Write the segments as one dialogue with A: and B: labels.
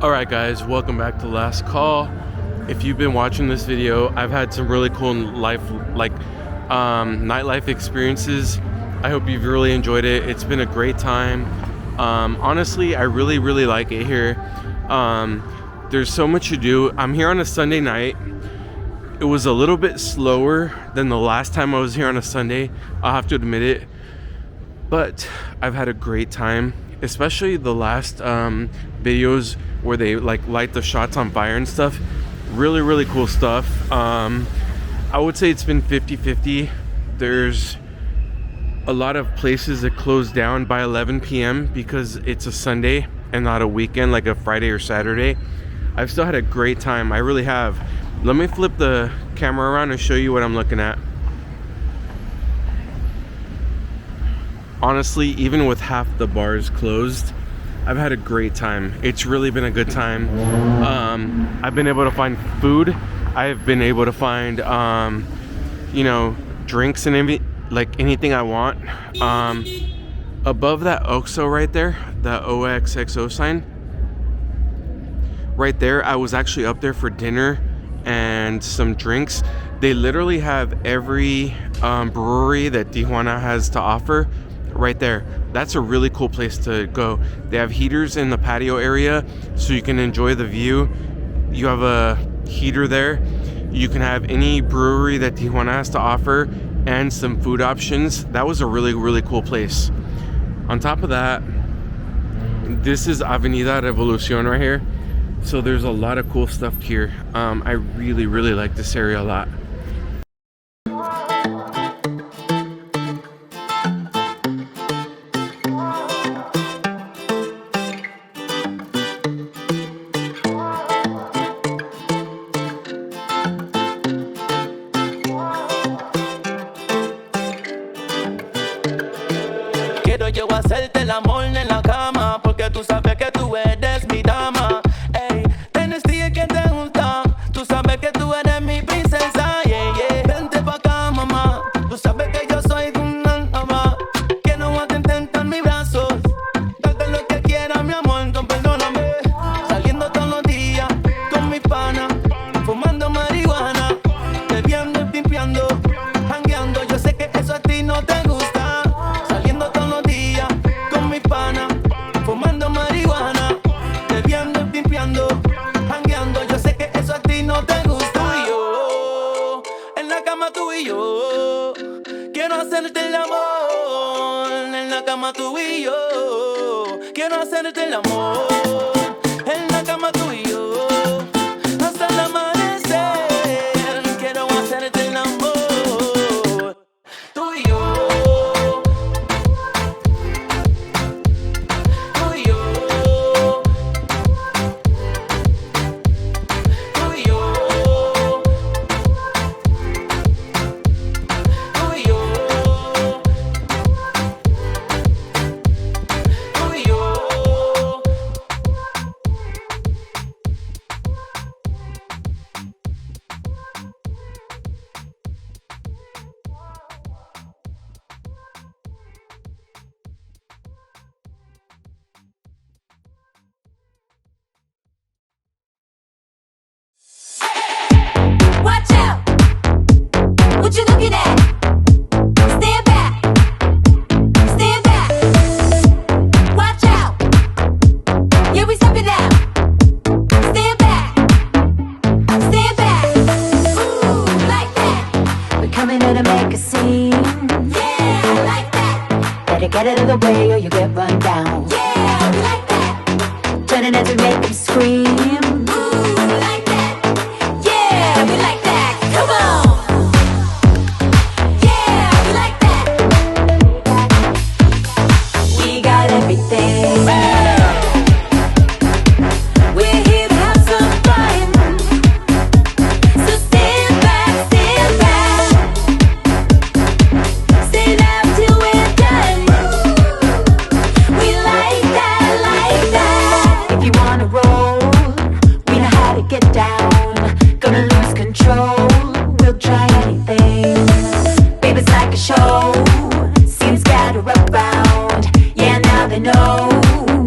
A: Alright guys, welcome back to Last Call. If you've been watching this video, I've had some really cool nightlife experiences. I hope you've really enjoyed it. It's been a great time. Honestly, I really like it here. There's so much to do. I'm here on a Sunday night. It was a little bit slower than the last time I was here on a Sunday, I'll have to admit it, but I've had a great time, especially the last videos where they light the shots on fire and stuff. Really cool stuff. I would say it's been 50-50. There's a lot of places that close down by 11 p.m. because it's a Sunday and not a weekend like a Friday or Saturday. I've still had a great time. I really have. Let me flip the camera around and show you what I'm looking at. Honestly, even with half the bars closed, I've had a great time. It's really been a good time. I've been able to find food. I've been able to find, drinks and anything I want. Above that OXO right there, the OXXO sign, right there, I was actually up there for dinner and some drinks. They literally have every brewery that Tijuana has to offer right there. That's a really cool place to go. They have heaters in the patio area so you can enjoy the view. You have a heater there. You can have any brewery that Tijuana has to offer and some food options. That was a really cool place. On top of that, this is Avenida Revolución right here. So there's a lot of cool stuff here. I really like this area a lot.
B: Quiero yo hacerte el amor en la cama, porque tú sabes que tú eres mi dama. Ey, tienes días que te gustan, tú sabes que tú eres mi princesa. Vente pa' acá, mamá, tú sabes que yo soy de una alma. Quiero atentarte en mis brazos, darte lo que quieras, mi amor, entonces perdóname. Saliendo todos los días con mi pana, fumando marihuana, bebiendo y pimpeando, jangueando. Yo sé que eso a ti no te gusta. Fumando marihuana, bebiendo y pimpeando, jangueando. Yo sé que eso a ti no te gusta. Tú y yo, en la cama tú y yo, quiero hacerte el amor. En la cama tú y yo, quiero hacerte el amor. En la cama tú y yo, hasta el amanecer, quiero hacerte el amor. Tú y yo.
C: better get out of the way or you get run down.
D: Yeah, we like that.
C: Turning heads, we make them scream.
D: Ooh, we like that. Yeah, we like that. Come on. Yeah, we like that.
C: We got everything.
D: We're here to have some fun. So stand back, stand back. Stand up till we're done. We like that.
C: If you wanna roll, we know how to get down. Gonna lose control, we'll try anything. Baby, it's like a show, scenes scatter around. Yeah, now they know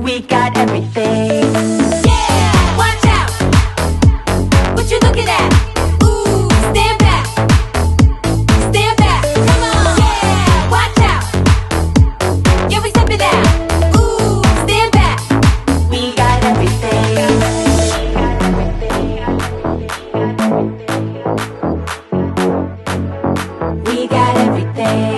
C: we got everything.
D: Yeah, watch out. What you looking at? Ooh, stand back. Stand back. Come on. Yeah, watch out. Yeah, we step it out. Ooh, stand back.
C: We got everything. We got everything.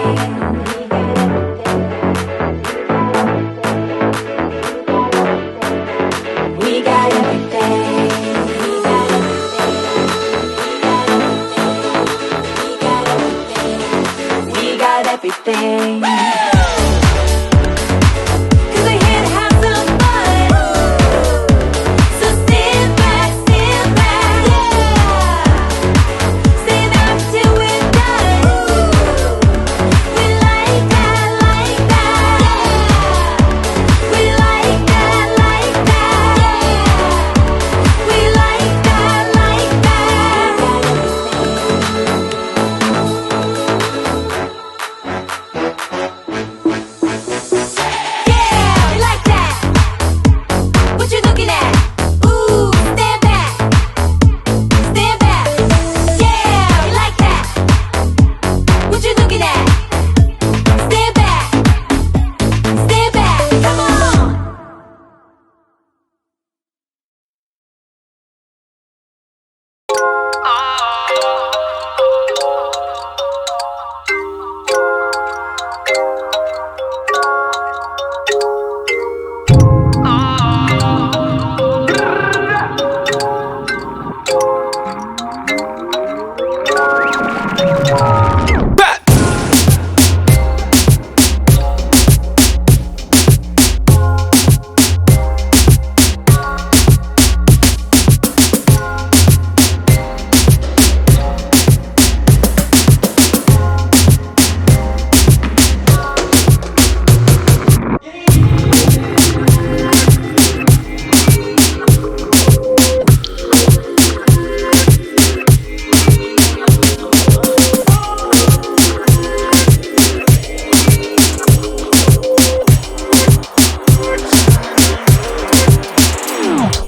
C: We got everything. We got everything.
D: 'Cause we're here to have some fun. So stand back, stand back. Yeah. Stand up till we're done. We like that, like that. Yeah. We like that, like that. Yeah. We like that, like that. Yeah, we like that. What you looking at? Ooh, stand back. Stand back. Yeah, we like that. What you looking at? Stand back. Stand back. Come on.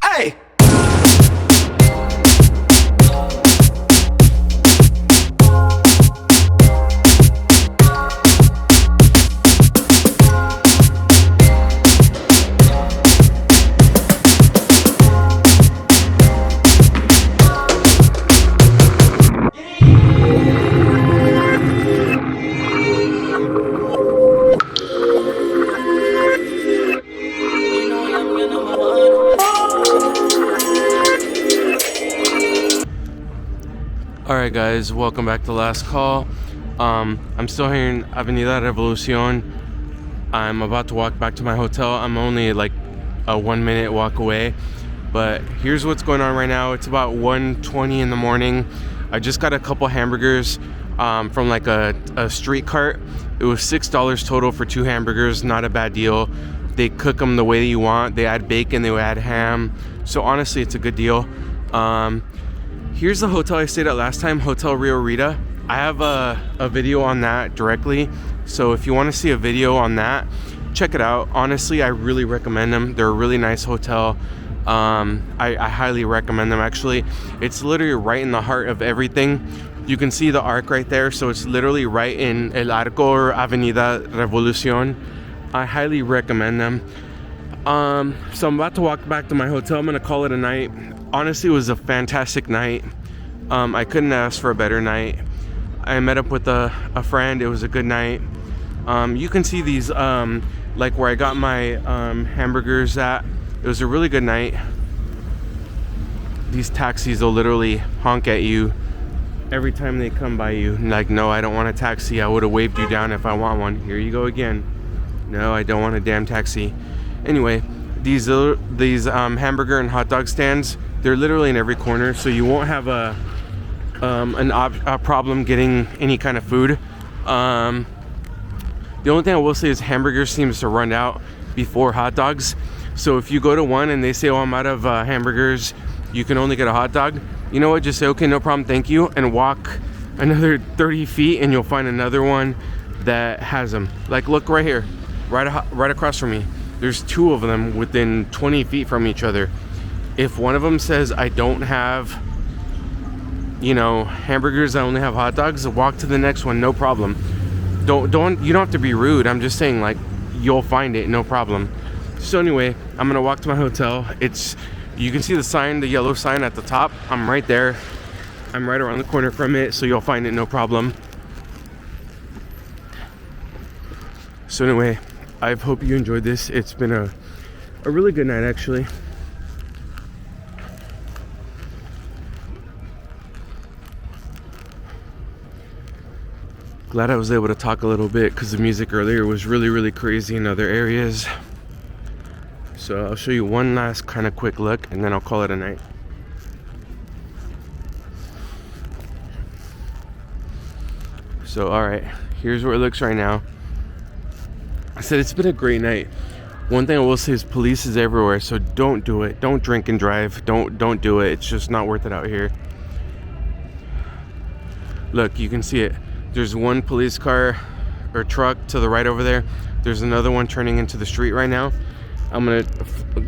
B: Hey!
A: Alright guys, welcome back to Last Call. I'm still here in Avenida Revolución. I'm about to walk back to my hotel. I'm only like a 1 minute walk away. But here's what's going on right now. It's about 1:20 in the morning. I just got a couple hamburgers from like a street cart. It was $6 total for 2 hamburgers. Not a bad deal. They cook them the way that you want. They add bacon, they add ham. So honestly, it's a good deal. Here's the hotel I stayed at last time, Hotel Rio Rita. I have a video on that directly. So if you want to see a video on that, check it out. Honestly, I really recommend them. They're a really nice hotel. I highly recommend them actually. It's literally right in the heart of everything. You can see the arc right there. So it's literally right in El Arco or Avenida Revolución. I highly recommend them. So I'm about to walk back to my hotel. I'm gonna call it a night. Honestly, it was a fantastic night. I couldn't ask for a better night. I met up with a friend. It was a good night. You can see these, like where I got my hamburgers at. It was a really good night. These taxis will literally honk at you every time they come by you. Like, no, I don't want a taxi. I would have waved you down if I want one. Here you go again. No, I don't want a damn taxi. Anyway, these hamburger and hot dog stands, they're literally in every corner, so you won't have a problem getting any kind of food. The only thing I will say is hamburger seems to run out before hot dogs. So if you go to one and they say, oh, I'm out of hamburgers, you can only get a hot dog, you know what, just say, okay, no problem, thank you, and walk another 30 feet and you'll find another one that has them. Like, look right here, right across from me. There's two of them within 20 feet from each other. If one of them says, I don't have, you know, hamburgers, I only have hot dogs, walk to the next one, no problem. You don't have to be rude. I'm just saying, like, you'll find it, no problem. So anyway, I'm gonna walk to my hotel. You can see the sign, the yellow sign at the top. I'm right there. I'm right around the corner from it, so you'll find it, no problem. So anyway, I hope you enjoyed this. It's been a really good night, actually. Glad I was able to talk a little bit because the music earlier was really, really crazy in other areas. So I'll show you one last kind of quick look and then I'll call it a night. So alright, here's where it looks right now. I said it's been a great night. One thing I will say is police is everywhere, so don't do it. Don't drink and drive. Don't do it. It's just not worth it out here. Look, you can see it. There's one police car or truck to the right over there. There's another one turning into the street right now. I'm gonna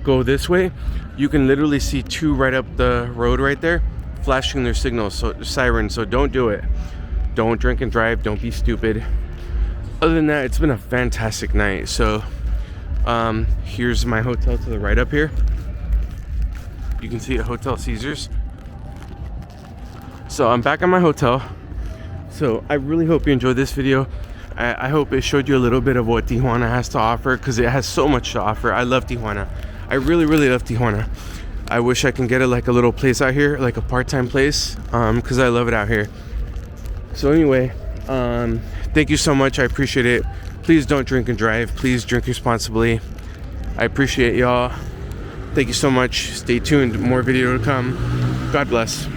A: go this way. You can literally see two right up the road right there, flashing their signals, so sirens. So don't do it. Don't drink and drive. Don't be stupid. Other than that, it's been a fantastic night. So here's my hotel to the right up here. You can see it, Hotel Caesars. So I'm back at my hotel. So I really hope you enjoyed this video. I hope it showed you a little bit of what Tijuana has to offer, because it has so much to offer. I love Tijuana. I really, really love Tijuana. I wish I can get it like a little place out here, like a part-time place, because I love it out here. So anyway, thank you so much. I appreciate it. Please don't drink and drive. Please drink responsibly. I appreciate y'all. Thank you so much. Stay tuned. More video to come. God bless.